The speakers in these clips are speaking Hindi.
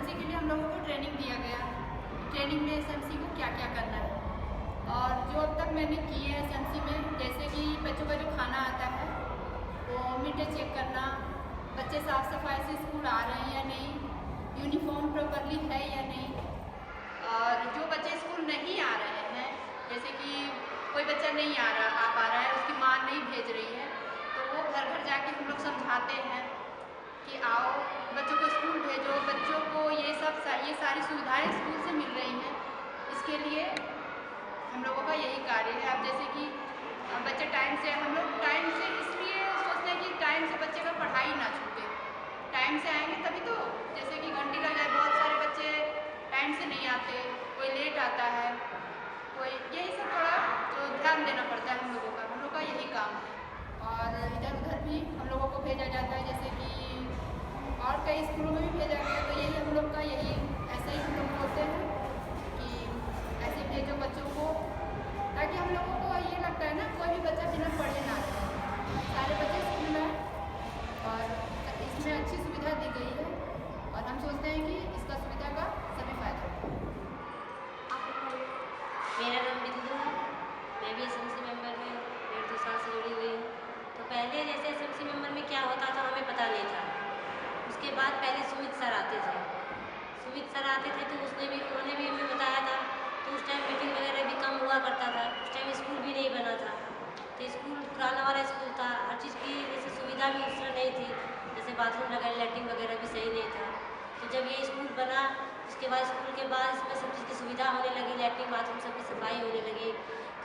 एसएमसी के लिए हम लोगों को ट्रेनिंग दिया गया। ट्रेनिंग में एसएमसी को क्या क्या करना है, और जो अब तक मैंने की है एसएमसी में, जैसे कि बच्चों का जो खाना आता है वो मिड डे चेक करना, बच्चे साफ़ सफाई से स्कूल आ रहे हैं या नहीं, यूनिफॉर्म प्रॉपरली है या नहीं, और जो बच्चे स्कूल नहीं आ रहे हैं, जैसे कि कोई बच्चा नहीं आ पा रहा है, उसकी माँ नहीं भेज रही है, तो वो घर घर जाके हम लोग समझाते हैं कि आओ बच्चों को स्कूल भेजो, बच्चों को ये सारी सुविधाएं स्कूल से मिल रही हैं। इसके लिए हम लोगों का यही कार्य है। अब जैसे कि बच्चे टाइम से, हम लोग टाइम से इसलिए सोचते हैं कि टाइम से बच्चे का पढ़ाई ना छूटे, टाइम से आएंगे तभी तो, जैसे कि घंटी लग जाए, बहुत सारे बच्चे टाइम से नहीं आते, कोई लेट आता है, कोई, यही सब थोड़ा तो ध्यान देना पड़ता है हम लोग का यही काम है। और इधर उधर भी हम लोगों को भेजा जाता है, जैसे कि और कई स्कूलों में भी भेजा गया, तो यही हम लोग का यही ऐसे ही हम लोग बोलते हैं कि ऐसे भेजो बच्चों को, ताकि हम लोगों को ये लगता है ना, कोई भी बच्चा बिना पढ़े ना रहे, सारे बच्चे स्कूल में आए, और इसमें अच्छी सुविधा दी गई है, और हम सोचते हैं कि इसका सुविधा का सभी फायदा हो। मेरा नाम बिंदु है, मैं भी एसएमसी मेंबर में 1.5-2 साल से जुड़ी हुई हूँ। तो पहले जैसे एसएमसी मेंबर में क्या होता था हमें पता नहीं था। उसके बाद पहले सुमित सर आते थे, तो उन्होंने भी हमें बताया था। तो उस टाइम मीटिंग वगैरह भी कम हुआ करता था, उस टाइम स्कूल भी नहीं बना था, तो स्कूल पुराना वाला स्कूल था, हर चीज़ की जैसे सुविधा भी उस तरह नहीं थी, जैसे बाथरूम वगैरह, लैट्रिन वगैरह भी सही नहीं था। तो जब ये स्कूल बना, उसके बाद स्कूल के बाद इसमें सब चीज़ की सुविधा होने लगी, लैट्रिन बाथरूम सबकी सफाई होने लगी,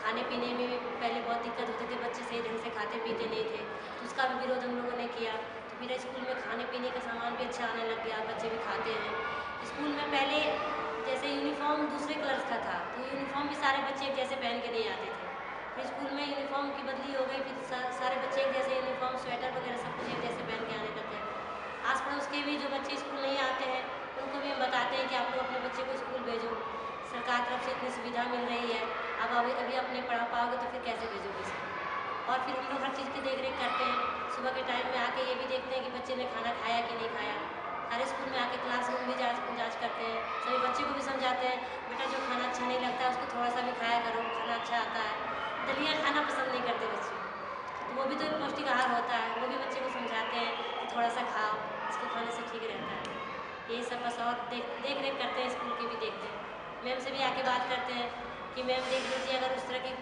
खाने पीने में भी पहले बहुत दिक्कत होती थी, बच्चे सही ढंग से खाते पीते नहीं थे, तो उसका भी विरोध हम लोगों ने किया। तो मेरे स्कूल में खाने पीने का सामान भी अच्छा आने लग गया, बच्चे भी खाते हैं। स्कूल में पहले जैसे यूनिफॉर्म दूसरे कलर्स का था, तो यूनिफॉर्म भी सारे बच्चे एक जैसे पहन के नहीं आते थे। फिर स्कूल में यूनिफॉर्म की बदली हो गई, फिर सारे बच्चे एक जैसे यूनिफॉर्म, स्वेटर वगैरह सब कुछ एक जैसे पहन के आने लग गए। आस पड़ोस के भी जो बच्चे स्कूल नहीं आते हैं, उनको भी हम बताते हैं कि आप लोग अपने बच्चे को स्कूल भेजो, सरकार तरफ से इतनी सुविधा मिल रही है, अब अभी अपने पढ़ा पाओगे तो फिर कैसे भेजोगे इसको। और फिर हम लोग हर चीज़ की देख रेख करते हैं, सुबह के टाइम में आके ये भी देखते हैं कि बच्चे ने खाना खाया कि नहीं खाया। हर स्कूल में आके क्लासरूम भी जाँच करते हैं, सभी बच्चे को भी समझाते हैं, बेटा जो खाना अच्छा नहीं लगता है उसको थोड़ा सा भी खाया करो, खाना अच्छा आता है। दलिया खाना पसंद नहीं करते बच्चे, तो वो भी तो एक पौष्टिक आहार होता है, वो भी बच्चे को समझाते हैं कि थोड़ा सा खाओ, इसको खाने से ठीक रहता है। यही सब बस, और देख रेख करते हैं, स्कूल की भी देखते हैं, मैम से भी आके बात करते हैं कि मैम देख लीजिए, अगर उस तरह की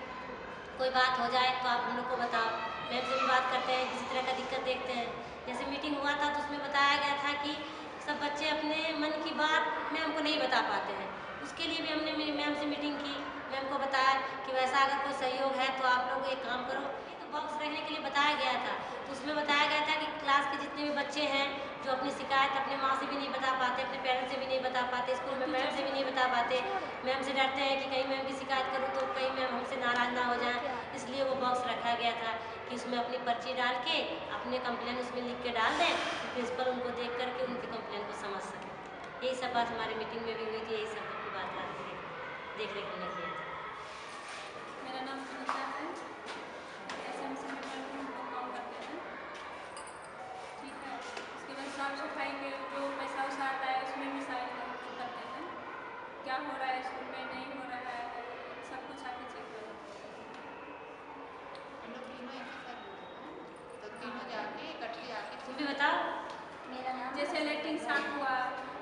कोई बात हो जाए तो आप हम लोग को बताओ। मैम से भी बात करते हैं, किसी तरह का दिक्कत देखते हैं। जैसे मीटिंग हुआ था तो उसमें बताया गया था कि सब बच्चे अपने मन की बात मैम को नहीं बता पाते हैं, उसके लिए भी हमने मेरी मैम से मीटिंग की, मैम को बताया कि वैसा अगर कोई सहयोग है तो आप लोग एक काम करो। तो बॉक्स रखने के लिए बताया गया था, तो उसमें बताया गया था कि क्लास के जितने भी बच्चे हैं जो अपनी शिकायत अपने माँ से भी नहीं बता पाते, अपने पेरेंट्स से भी नहीं बता पाते, स्कूल में मैम से भी नहीं बता पाते, मैम से डरते हैं कि कहीं मैम की शिकायत करूँ तो कहीं मैम हमसे नाराज़ ना हो जाए, इसलिए वो बॉक्स रखा गया था कि उसमें अपनी पर्ची डाल के अपने कंप्लेन उसमें लिख के डाल दें, तो प्रिंसिपल उनको देख करके उनकी कंप्लेन को समझ सकें। यही सब बात हमारी मीटिंग में भी हुई थी, यही सब की बात आती है, देख रेख हमने की थी। मेरा नाम सुनीता है, एसएमसी में हम लोग काम करते हैं, ठीक है। उसके बाद साफ सफाई के जो पैसा वैसा आता है उसमें भी सारे लोग करते हैं, क्या हो रहा है स्कूल में, नहीं हो रहा है, सब कुछ आके चेक करो। हम लोग तीनों एक ही साथ होते हैं, तो तीनों जाके इकट्ठे आके तुम भी बताओ। मेरा नाम जैसे लैट्रिन साफ हुआ,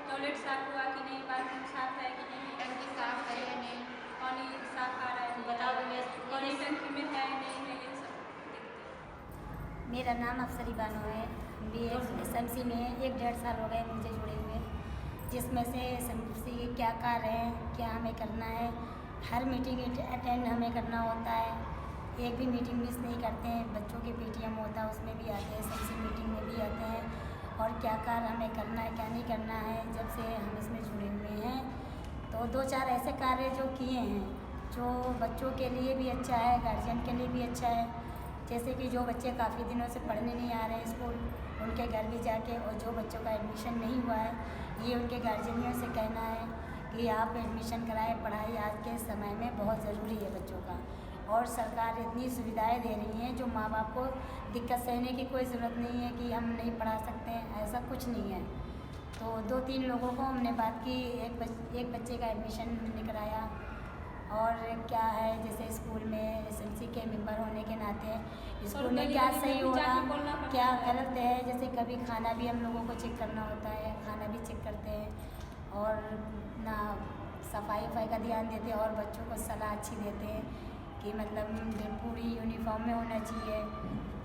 टॉयलेट साफ हुआ कि नहीं, बाथरूम साफ है कि नहीं, टंकी साफ है या नहीं, पानी साफ आ रहा है, बताओ पानी टंकी में है नहीं है, ये सब देखते हैं। मेरा नाम अफसरी बानो है, बी एसएमसी में 1-1.5 साल हो गए मुझे जुड़े हुए, जिसमें से एसएमसी के क्या कार्य हैं, क्या हमें करना है, हर मीटिंग अटेंड हमें करना होता है, एक भी मीटिंग मिस नहीं करते हैं। बच्चों के पीटीएम होता है उसमें भी आते हैं, एसएमसी मीटिंग में भी आते हैं, और क्या कार्य हमें करना है क्या नहीं करना है। जब से हम इसमें जुड़े हुए हैं तो 2-4 ऐसे कार्य जो किए हैं जो बच्चों के लिए भी अच्छा है, गार्जियन के लिए भी अच्छा है। जैसे कि जो बच्चे काफ़ी दिनों से पढ़ने नहीं आ रहे हैं स्कूल, उनके घर भी जाके, और जो बच्चों का एडमिशन नहीं हुआ है, ये उनके गार्जियनों से कहना है कि आप एडमिशन कराएं। पढ़ाई आज के समय में बहुत ज़रूरी है बच्चों का, और सरकार इतनी सुविधाएं दे रही हैं जो माँ बाप को दिक्कत सहने की कोई ज़रूरत नहीं है कि हम नहीं पढ़ा सकते हैं, ऐसा कुछ नहीं है। तो 2-3 लोगों को हमने बात की, एक बच्चे का एडमिशन हमने कराया। और क्या है, जैसे स्कूल में एसएमसी के मेंबर होने के नाते स्कूल में क्या सही हो रहा क्या गलत है, जैसे कभी खाना भी हम लोगों को चेक करना होता है, खाना भी चेक करते हैं और ना सफाई का ध्यान देते हैं और बच्चों को सलाह अच्छी देते हैं कि मतलब पूरी यूनिफॉर्म में होना चाहिए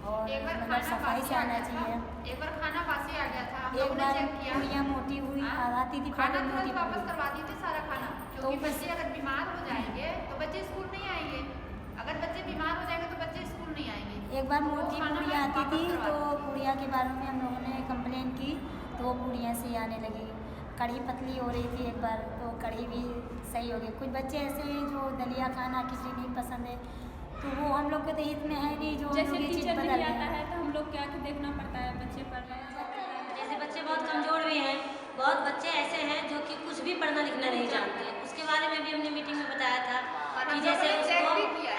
और मतलब सफाई से आना चाहिए। एक बार खाना बासी आ गया था, हम एक लोगों ने बार चेक किया, पूरियाँ मोटी हुई आती थी, खाना पहले मोटी तुरंत वापस करवा दी थी सारा खाना, क्योंकि तो बच्चे अगर बीमार हो जाएंगे तो बच्चे स्कूल नहीं आएंगे, अगर बच्चे बीमार हो जाएंगे तो बच्चे स्कूल नहीं आएंगे। एक बार मोटी खाना पूड़ियाँ आती वापस थी करवा तो पूड़ियाँ के बारे में हम लोगों ने कंप्लेन की तो वो पूड़ियाँ से आने लगी। कढ़ी पतली हो रही थी एक बार तो कढ़ी भी सही हो गई। कुछ बच्चे ऐसे हैं जो दलिया खाना किसी नहीं पसंद है तो वो हम लोग के तो हित में है नहीं, जो जैसे ये चीज़ टीचर बदल नहीं आता है। है तो हम लोग क्या देखना पड़ता है, बच्चे पढ़ रहे हैं। जैसे बच्चे बहुत कमज़ोर भी हैं, बहुत बच्चे ऐसे हैं जो कि कुछ भी पढ़ना लिखना नहीं जानते, उसके बारे में भी हमने मीटिंग में बताया था कि जैसे उसको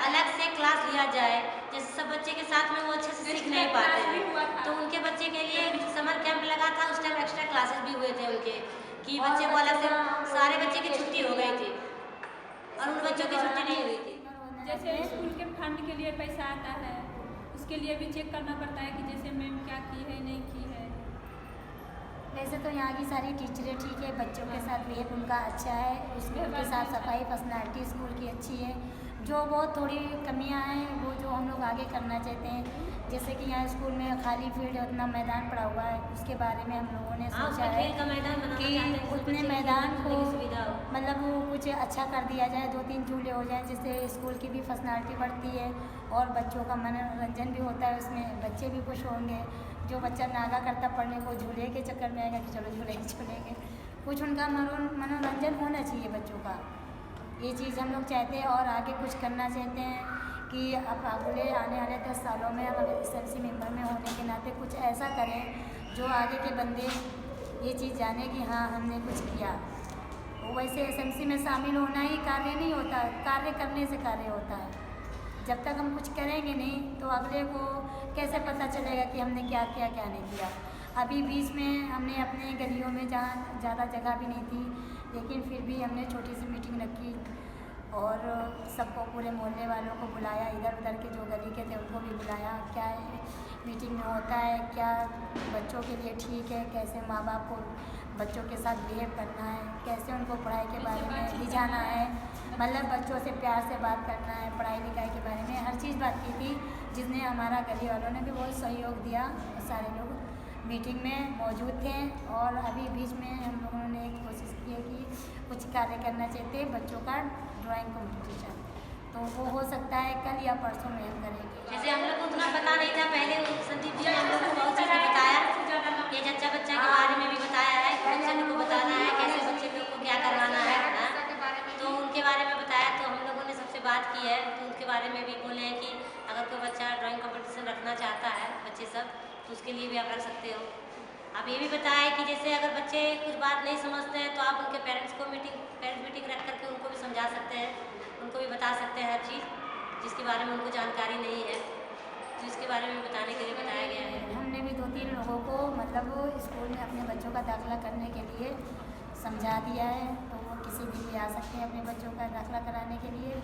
अलग से क्लास लिया जाए, जैसे सब बच्चे के साथ में वो अच्छे से सीख नहीं पाते हैं तो उनके बच्चे के लिए समर कैंप लगा था, उस टाइम एक्स्ट्रा क्लासेस भी हुए थे उनके, कि बच्चे को अलग से सारे बच्चे की छुट्टी हो गई थी और उन बच्चों की छुट्टी नहीं हुई थी। जैसे स्कूल के फंड के लिए पैसा आता है उसके लिए भी चेक करना पड़ता है कि जैसे मैम क्या की है नहीं की है। वैसे तो यहाँ की सारी टीचरें ठीक है, बच्चों के साथ बिहेव उनका अच्छा है, स्कूल की साफ सफाई पर्सनालिटी स्कूल की अच्छी है। जो बहुत थोड़ी कमियाँ हैं वो जो हम लोग आगे करना चाहते हैं, जैसे कि यहाँ स्कूल में खाली फील्ड उतना मैदान पड़ा हुआ है, उसके बारे में हम लोगों ने सोचा है कि उतने मैदान को मतलब वो कुछ अच्छा कर दिया जाए, 2-3 झूले हो जाए जिससे स्कूल की भी पर्सनालिटी बढ़ती है और बच्चों का मनोरंजन भी होता है, उसमें बच्चे भी खुश होंगे। जो बच्चा नागा करता पढ़ने को झूले के चक्कर में आएगा कि चलो झूले झूलेंगे, कुछ उनका मनोरंजन होना चाहिए बच्चों का, ये चीज़ हम लोग चाहते हैं। और आगे कुछ करना चाहते हैं कि अब अगले आने वाले 10 सालों में हम एसएमसी मेंबर में होने के नाते कुछ ऐसा करें जो आगे के बंदे ये चीज़ जाने कि हाँ हमने कुछ किया। वो वैसे एसएमसी में शामिल होना ही कार्य नहीं होता, कार्य करने से कार्य होता है। जब तक हम कुछ करेंगे नहीं तो अगले को कैसे पता चलेगा कि हमने क्या किया क्या नहीं किया। अभी बीच में हमने अपने गलियों में जहाँ ज़्यादा जगह भी नहीं थी लेकिन फिर भी हमने छोटी सी मीटिंग रखी और सबको पूरे मोहल्ले वालों को बुलाया, इधर उधर के जो गली के थे उनको भी बुलाया, क्या मीटिंग में होता है, क्या बच्चों के लिए ठीक है, कैसे माँ बाप को बच्चों के साथ बिहेव करना है, कैसे उनको पढ़ाई के बारे में ले जाना है, मतलब बच्चों से प्यार से बात करना है, पढ़ाई लिखाई के बारे में हर चीज़ बात की थी, जिसने हमारा गली वालों ने भी बहुत सहयोग दिया। सारे लोग मीटिंग में मौजूद थे और अभी बीच में हम लोगों ने एक कोशिश की है कि कुछ कार्य करना चाहते हैं बच्चों का ड्राइंग कंपटीशन, तो वो हो सकता है कल या परसों में हम करेंगे। जैसे हम लोग को उतना पता नहीं था, पहले संदीप जी ने हम लोग को बहुत चीज़ें बताया, ये जच्चा बच्चा के बारे में भी बताया है, बच्चे लोग को बताना है कैसे बच्चे लोग को क्या करवाना है, तो उनके बारे में बताया। तो हम लोगों ने सबसे बात की है तो उनके बारे में भी बोले हैं कि अगर कोई बच्चा ड्राइंग कंपटीशन रखना चाहता है बच्चे सब तो उसके लिए भी आप रख सकते हो। आप ये भी बताया कि जैसे अगर बच्चे कुछ बात नहीं समझते हैं तो आप उनके पेरेंट्स मीटिंग रख करके उनको भी समझा सकते हैं, उनको भी बता सकते हैं हर चीज़ जिसके बारे में उनको जानकारी नहीं है, तो इसके बारे में बताने के लिए बताया गया है। हमने भी 2-3 लोगों को मतलब स्कूल में अपने बच्चों का दाखिला करने के लिए समझा दिया है, तो वो किसी दिन भी आ सकते हैं अपने बच्चों का दाखिला कराने के लिए।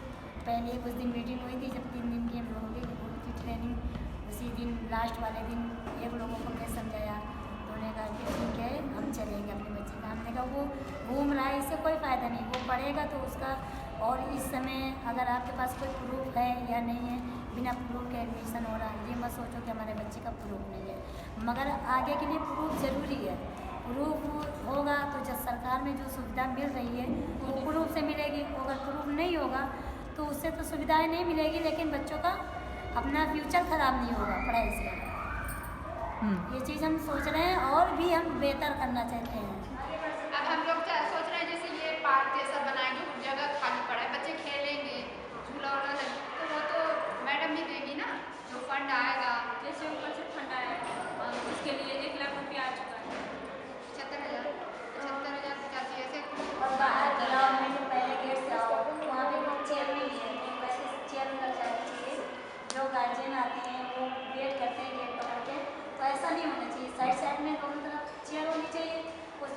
पहले कुछ दिन मीटिंग हुई थी जब 3 दिन की हम लोगों की ट्रेनिंग, उसी दिन लास्ट वाले दिन एक लोगों को हमने समझाया, उन्होंने कहा कि ठीक है हम चलेंगे अपने बच्चे का। हमने कहा वो घूम रहा है इससे कोई फ़ायदा नहीं, वो पढ़ेगा तो उसका, और इस समय अगर आपके पास कोई प्रूफ है या नहीं है, बिना प्रूफ के एडमिशन हो रहा है, ये मत सोचो कि हमारे बच्चे का प्रूफ नहीं है, मगर आगे के लिए प्रूफ ज़रूरी है। प्रूफ होगा तो जब सरकार में जो सुविधा मिल रही है वो प्रूफ से मिलेगी, अगर प्रूफ नहीं होगा तो उससे तो सुविधाएं नहीं मिलेगी, लेकिन बच्चों का अपना फ्यूचर ख़राब नहीं होगा पढ़ाई से। ये चीज़ हम सोच रहे हैं और भी हम बेहतर करना चाहते हैं। अब हम लोग सोच रहे हैं जैसे ये पार्क जैसा बनाएंगे, जगह खाली पड़ा है, बच्चे खेलेंगे, झूला वूला लगे तो वो तो मैडम ही देगी ना, जो फंड आएगा। जैसे ऊपर से फंड आया उसके लिए 1 लाख रुपया आ चुका है। 75,000 पचासी ऐसे। और बाहर ग्राउंड में जो पहले गेट से आओ वहाँ पे लोग चेयर नहीं है, वैसे चेयर लग जानी चाहिए। जो गार्जियन आते हैं वो वेट करते हैं गेट पकड़ के, तो ऐसा नहीं होना चाहिए। साइड में दोनों तरफ चेयर होनी चाहिए, उस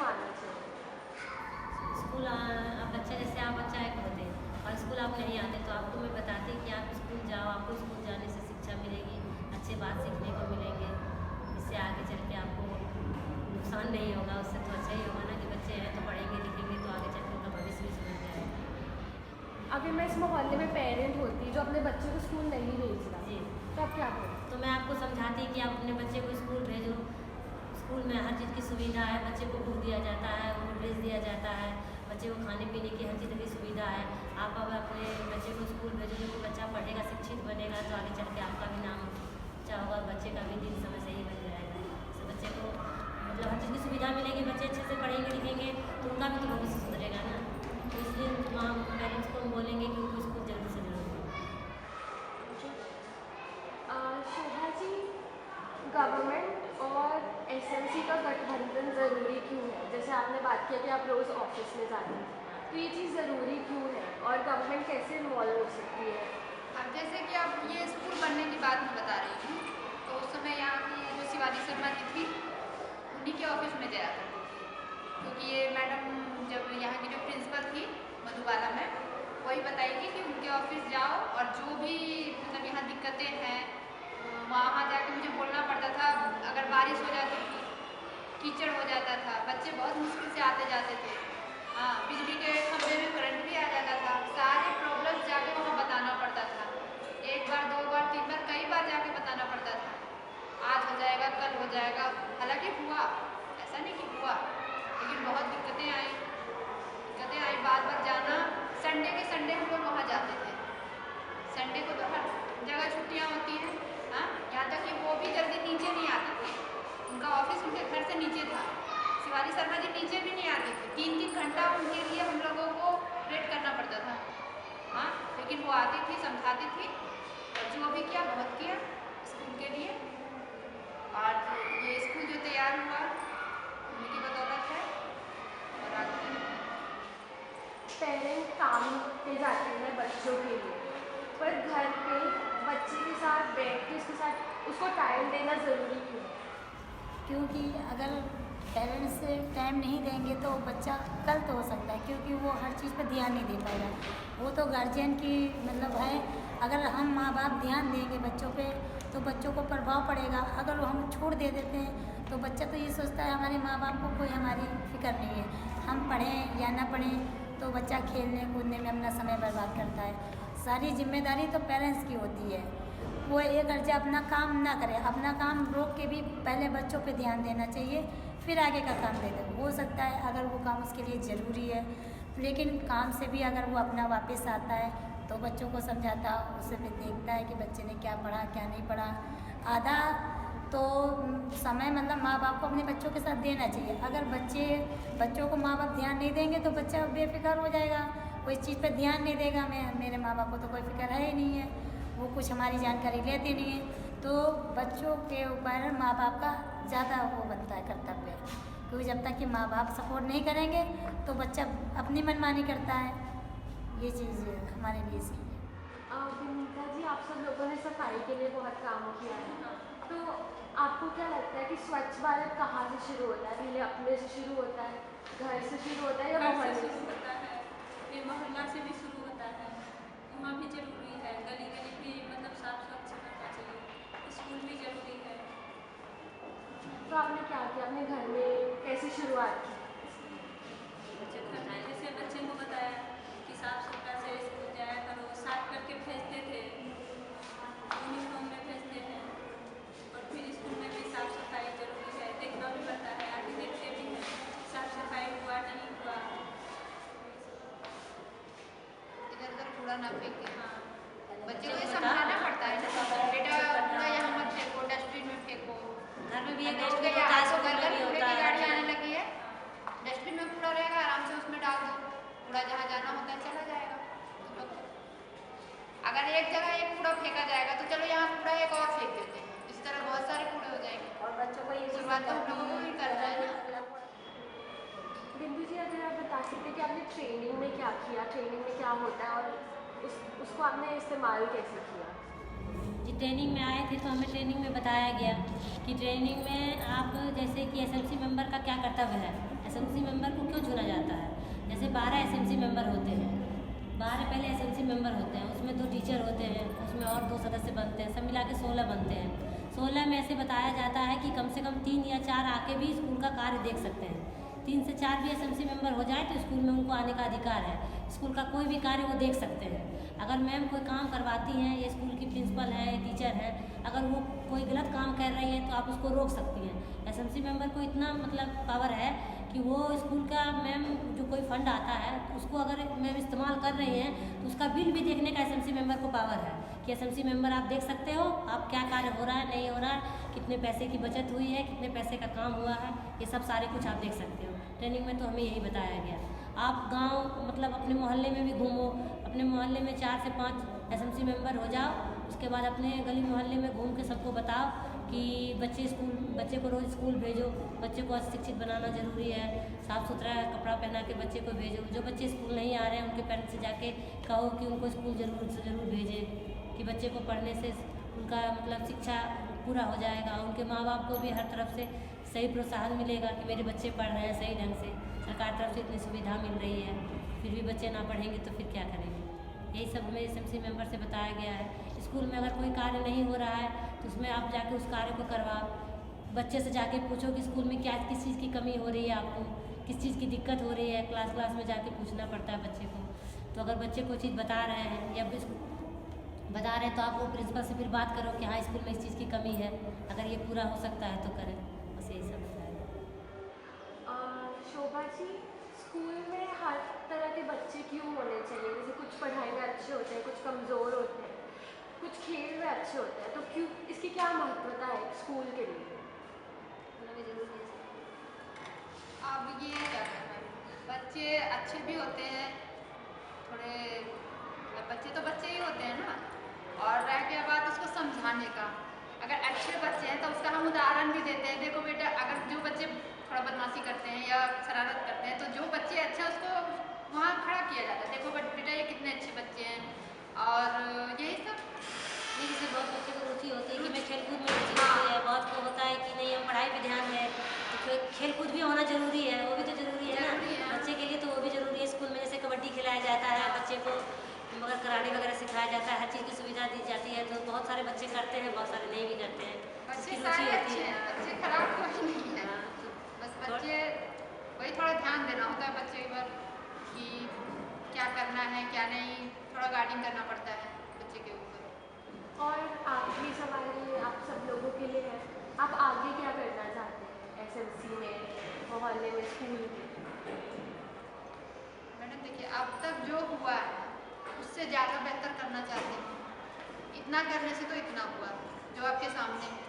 आना चाहिए? स्कूल अब बच्चा जैसे आप बच्चा एक होते और स्कूल आप नहीं आते तो आपको मैं बताती कि आप स्कूल जाओ, आपको स्कूल जाने से शिक्षा मिलेगी, अच्छे बात सीखने को मिलेंगे, इससे आगे चल के आपको नुकसान नहीं होगा, उससे तो अच्छा ही होगा ना कि बच्चे हैं तो पढ़ेंगे लिखेंगे तो आगे चल के उनका भविष्य भी सुधर जाएगा। अगर मैं इस मोहल्ले में पेरेंट होती जो अपने बच्चे को स्कूल नहीं भेज रहा जी तो आप क्या करें? तो मैं आपको समझाती कि आप अपने बच्चे को स्कूल भेजो, स्कूल में हर चीज़ की सुविधा है, बच्चे को बुक दिया जाता है, उनको ड्रेस दिया जाता है, बच्चे को खाने पीने की हर चीज़ की सुविधा है। आप अगर अपने बच्चे को स्कूल भेजोगे तो बच्चा पढ़ेगा, शिक्षित बनेगा तो आगे चल के आपका भी नाम अच्छा होगा, बच्चे का भी दिन समय सही बन जाएगा। इससे बच्चे को मतलब हर चीज़ की सुविधा मिलेगी, बच्चे अच्छे से पढ़ेंगे लिखेंगे तो उनका भी तो भविष्य सुधरेगा ना। तो इसलिए वहाँ पेरेंट्स को हम बोलेंगे कि उनको स्कूल जल्दी से जल्दी शोभा जी, गवर्नमेंट और एसएमसी का गठबंधन ज़रूरी क्यों है? जैसे आपने बात किया कि आप रोज़ ऑफिस में जाते हैं, तो ये चीज़ ज़रूरी क्यों है और गवर्नमेंट कैसे इन्वॉल्व हो सकती है? अब जैसे कि अब ये स्कूल बनने की बात मैं बता रही हूँ, तो उस समय यहाँ की जो शिवाजी शर्मा जी थी उन्हीं के ऑफिस में जाया करती थी, क्योंकि ये मैडम जब यहाँ की जो प्रिंसिपल थी मधुबाला में, वही बताएगी कि उनके ऑफिस जाओ और जो भी मतलब यहाँ दिक्कतें हैं वहाँ जाके मुझे बोलना पड़ता था। अगर बारिश हो जाती थी, कीचड़ हो जाता था, बच्चे बहुत मुश्किल से आते जाते थे, हाँ बिजली के खंभे में करंट भी आ जाता था, सारे प्रॉब्लम्स जाके वहाँ बताना पड़ता था। एक बार, दो बार, तीन बार, कई बार जाके बताना पड़ता था। आज हो जाएगा, कल हो जाएगा, हालांकि हुआ, ऐसा नहीं कि हुआ, लेकिन बहुत दिक्कतें आई। बार बार जाना। संडे के संडे हम लोग वहाँ जाते थे। संडे को तो हर जगह छुट्टियाँ होती हैं, हाँ, यहाँ तक कि वो भी जल्दी नीचे नहीं आते थे। उनका ऑफिस उनके घर से नीचे था। शिवाजी शर्मा जी नीचे भी नहीं आती थी, 3-3 घंटा उनके लिए हम लोगों को वेट करना पड़ता था, हाँ, लेकिन वो आती थी, समझाती थी और जो भी किया बहुत किया स्कूल के लिए। और ये स्कूल जो तैयार हुआ उनकी बदौलत है। और आगे पेरेंट काम पे जाते हैं बच्चों के लिए, पर घर पे बच्चे के साथ बैठ के उसके साथ उसको टाइम देना ज़रूरी क्यों है? क्योंकि अगर पेरेंट्स टाइम नहीं देंगे तो बच्चा कल तो हो सकता है, क्योंकि वो हर चीज़ पर ध्यान नहीं दे पाएगा। वो तो गार्जियन की मतलब है, अगर हम माँ बाप ध्यान देंगे बच्चों पे तो बच्चों को प्रभाव पड़ेगा। अगर वो हम छोड़ दे देते हैं तो बच्चा तो ये सोचता है हमारे माँ बाप को कोई हमारी फिक्र नहीं है, हम पढ़ें या ना पढ़ें, तो बच्चा खेलने कूदने में अपना समय बर्बाद करता है। सारी जिम्मेदारी तो पेरेंट्स की होती है। वो एक अर्जा अपना काम ना करे, अपना काम रोक के भी पहले बच्चों पे ध्यान देना चाहिए, फिर आगे का काम दे दे। हो सकता है अगर वो काम उसके लिए ज़रूरी है, लेकिन काम से भी अगर वो अपना वापस आता है तो बच्चों को समझाता, उसे भी देखता है कि बच्चे ने क्या पढ़ा क्या नहीं पढ़ा। आधा तो समय मतलब माँ बाप को अपने बच्चों के साथ देना चाहिए। अगर बच्चों को माँ बाप ध्यान नहीं देंगे तो बच्चा बेफिक्र हो जाएगा, कोई चीज़ पर ध्यान नहीं देगा। मेरे माँ बाप को तो कोई फिक्र है ही नहीं है, वो कुछ हमारी जानकारी लेते नहीं है। तो बच्चों के ऊपर माँ बाप का ज़्यादा वो बनता है कर्तव्य, क्योंकि जब तक कि माँ बाप सपोर्ट नहीं करेंगे तो बच्चा अपनी मनमानी करता है। ये चीज़ हमारे लिए सही है। विनीता जी, आप सब लोगों ने सफाई के लिए बहुत काम किया है, तो आपको क्या लगता है कि स्वच्छ भारत कहाँ से शुरू होता है? पहले अपने से शुरू होता है, घर से शुरू होता है या घर से मोहल्ले शुरू से? होता है, फिर मोहल्ला से भी शुरू होता है, वहाँ भी जरूरी है। गली गली भी मतलब साफ स्वच्छ रखना चाहिए, स्कूल भी जरूरी है। तो आपने क्या किया, अपने घर में कैसे शुरुआत की? बच्चे को बताया, जैसे बच्चे को बताया कि साफ सुथरा से स्कूल जाया करो, साफ करके भेजते थे, यूनिफॉर्म में भेजते हैं। और फिर स्कूल में भी साफ सफाई जरूरी है, देखना भी पड़ता है, आगे देखते भी हैं साफ सफाई हुआ नहीं हुआ। इधर उधर कूड़ा ना फेंके, हाँ, बच्चे को ये समझाना पड़ता है ना, बेटा कूड़ा यहाँ मत फेंको, डस्टबिन में फेंको। घर में भी एक हो डस्टबिन गया, होता है, तो स्कूल घर में घर भी कूड़े होता की गाड़ी है। आने लगी है, डस्टबिन में कूड़ा रहेगा, आराम से उसमें डाल दो, कूड़ा जहाँ जाना होता है चला जाएगा। तो अगर एक जगह एक कूड़ा फेंका जाएगा तो चलो यहाँ कूड़ा एक और फेंक देते हैं, इस तरह बहुत सारे कूड़े हो जाएंगे। और बच्चों को ये भी शुरुआत तो हम लोगों को ही करना है ना। बिंदु जी, अगर आप बता सकते हैं कि आपने ट्रेनिंग में क्या किया, ट्रेनिंग में क्या होता है और उसको आपने इस्तेमाल कैसे किया? जी ट्रेनिंग में आए थे तो हमें ट्रेनिंग में बताया गया कि ट्रेनिंग में आप जैसे कि एसएमसी मेंबर का क्या कर्तव्य है। एसएमसी मेंबर को क्यों चुना जाता है। जैसे 12 एसएमसी मेंबर होते हैं, 12 पहले एसएमसी मेंबर होते हैं, उसमें 2 टीचर होते हैं, उसमें और 2 सदस्य बनते हैं, सब मिला के 16 बनते हैं। 16 में ऐसे बताया जाता है कि कम से कम 3 या 4 आके भी स्कूल का कार्य देख सकते हैं। 3 से 4 भी एसएमसी मेंबर हो जाए तो स्कूल में उनको आने का अधिकार है, स्कूल का कोई भी कार्य वो देख सकते हैं। अगर मैम कोई काम करवाती हैं, ये स्कूल की प्रिंसिपल है, टीचर है, अगर वो कोई गलत काम कर रही हैं तो आप उसको रोक सकती हैं। एसएमसी मेंबर को इतना मतलब पावर है कि वो स्कूल का मैम जो कोई फंड आता है उसको अगर मैम इस्तेमाल कर रही हैं तो उसका बिल भी देखने का एसएमसी मेंबर को पावर है कि एसएमसी मेंबर आप देख सकते हो आप क्या कार्य हो रहा है, नहीं हो रहा है, कितने पैसे की बचत हुई है, कितने पैसे का काम हुआ है, ये सब सारे कुछ आप देख सकते हो। ट्रेनिंग में तो हमें यही बताया गया। आप गांव मतलब अपने मोहल्ले में भी घूमो, अपने मोहल्ले में 4 से 5 एसएमसी मेंबर हो जाओ, उसके बाद अपने गली मोहल्ले में घूम के सबको बताओ कि बच्चे को रोज़ स्कूल भेजो, बच्चे को शिक्षित बनाना ज़रूरी है, साफ़ सुथरा कपड़ा पहना के बच्चे को भेजो। जो बच्चे स्कूल नहीं आ रहे हैं उनके पेरेंट्स से जाके कहो कि उनको स्कूल ज़रूर से ज़रूर भेजें, कि बच्चे को पढ़ने से उनका मतलब शिक्षा पूरा हो जाएगा। उनके माँ बाप को भी हर तरफ से सही प्रोत्साहन मिलेगा कि मेरे बच्चे पढ़ रहे हैं सही ढंग से, सरकार तरफ से इतनी सुविधा मिल रही है, फिर भी बच्चे ना पढ़ेंगे तो फिर क्या करेंगे। यही सब हमें एसएमसी मेंबर से बताया गया है। स्कूल में अगर कोई कार्य नहीं हो रहा है तो उसमें आप जाके उस कार्य को करवाओ, बच्चे से जाके पूछो कि स्कूल में क्या किस चीज़ की कमी हो रही है, आपको किस चीज़ की दिक्कत हो रही है, क्लास में जाके पूछना पड़ता है बच्चे को। तो अगर बच्चे कोई चीज़ बता रहे हैं या बता रहे हैं तो आप वो प्रिंसिपल से फिर बात करो कि हाँ स्कूल में इस चीज़ की कमी है, अगर ये पूरा हो सकता है तो करें। बस यही सब बताया। शोभा जी, स्कूल में हर तरह के बच्चे क्यों होने चाहिए? जैसे कुछ पढ़ाई में अच्छे होते हैं, कुछ कमज़ोर होते हैं, कुछ खेल में अच्छे होते हैं, तो क्यों इसकी क्या महत्वता है स्कूल के लिए? अब ये क्या करना है, बच्चे अच्छे भी होते हैं थोड़े, बच्चे तो बच्चे ही होते हैं ना, और रह गया बात उसको समझाने का। अगर अच्छे बच्चे हैं तो उसका हम उदाहरण भी देते हैं, देखो बेटा, अगर जो बच्चे थोड़ा बदमाशी करते हैं या शरारत करते हैं तो जो बच्चे अच्छे उसको वहाँ खड़ा किया जाता है, देखो बेटा ये कितने अच्छे बच्चे हैं। और यही सब जैसे बहुत बच्चे को रुचि होती है कि मैं खेलकूद में रुचि होती है, बहुत को होता है कि नहीं हम पढ़ाई पे ध्यान है, तो खेलकूद भी होना जरूरी है, वो भी तो जरूरी है ना बच्चे के लिए, तो वो भी जरूरी है। स्कूल में जैसे कबड्डी खिलाया जाता है बच्चे को, मगर कराटे वगैरह सिखाया जाता है, हर चीज़ की सुविधा दी जाती है, तो बहुत सारे बच्चे करते हैं, बहुत सारे नहीं भी करते हैं। बच्चे सारे अच्छे हैं, बच्चे खराब कोई नहीं है, बस बच्चे वही थोड़ा ध्यान देना होता है बच्चे पर कि क्या करना है क्या नहीं, थोड़ा गाइडिंग करना पड़ता है बच्चे के ऊपर। और आखिरी सवाल ये आप सब लोगों के लिए है, आप आगे क्या करना चाहते हैं एसएमसी में, मोहल्ले में, स्कूल में? मैडम देखिए, अब तक जो हुआ है उससे ज़्यादा बेहतर करना चाहते हैं, इतना करने से तो इतना हुआ जो आपके सामने है।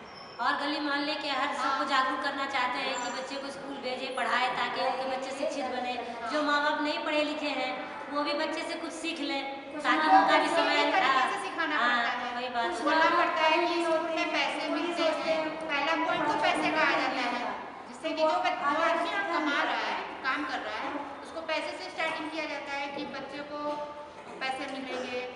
और गली मोहल्ले के हर सबको जागरूक करना चाहते हैं कि बच्चे को स्कूल भेजे, पढ़ाए, ताकि उनके बच्चे शिक्षित बने। जो माँ बाप नहीं पढ़े लिखे हैं वो भी बच्चे से कुछ सीख लें, ताकि उनका भी समय से सिखाना पड़ता है, वही बात बोलना पड़ता है कि स्कूल में पैसे मिलते हैं, पहला पॉइंट तो पैसे कहा जाता है, जिससे कि जो आदमी कमा रहा है, काम कर रहा है, उसको पैसे से स्टार्टिंग किया जाता है कि बच्चे को पैसे मिलेंगे,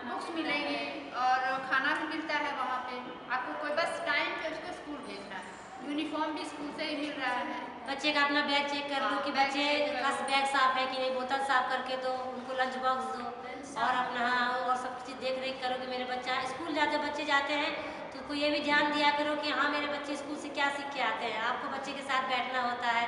बुक्स मिलेंगी और खाना भी मिलता है वहाँ पे, आपको कोई बस टाइम पे उसको स्कूल भेजना है, यूनिफॉर्म भी स्कूल से ही मिल रहा है। बच्चे का अपना बैग चेक कर लो कि बच्चे का बैग साफ है कि नहीं, बोतल साफ करके दो, उनको लंच बॉक्स दो, और अपना और सब चीज़ देख रेख करो कि मेरे बच्चा स्कूल जाते बच्चे जाते हैं तो उनको ये भी ध्यान दिया करो कि हाँ मेरे बच्चे स्कूल से क्या सीख के आते हैं। आपको बच्चे के साथ बैठना होता है,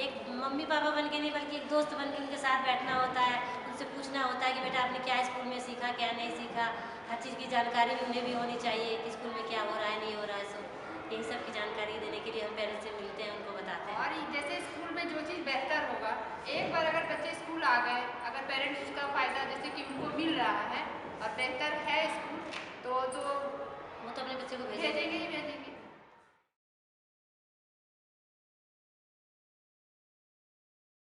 एक मम्मी पापा बन के नहीं बल्कि एक दोस्त बन के उनके साथ बैठना होता है, उनसे पूछना होता है कि बेटा आपने क्या स्कूल में सीखा, क्या नहीं सीखा, हर चीज़ की जानकारी भी उन्हें भी होनी चाहिए कि स्कूल में क्या हो रहा है नहीं हो रहा है। सब यही सब की जानकारी देने के लिए हम पेरेंट्स से मिलते हैं, उनको बताते हैं। और जैसे स्कूल में जो चीज़ बेहतर होगा, एक बार अगर बच्चे स्कूल आ गए, अगर पेरेंट्स उसका फ़ायदा जैसे कि उनको मिल रहा है और बेहतर है स्कूल, तो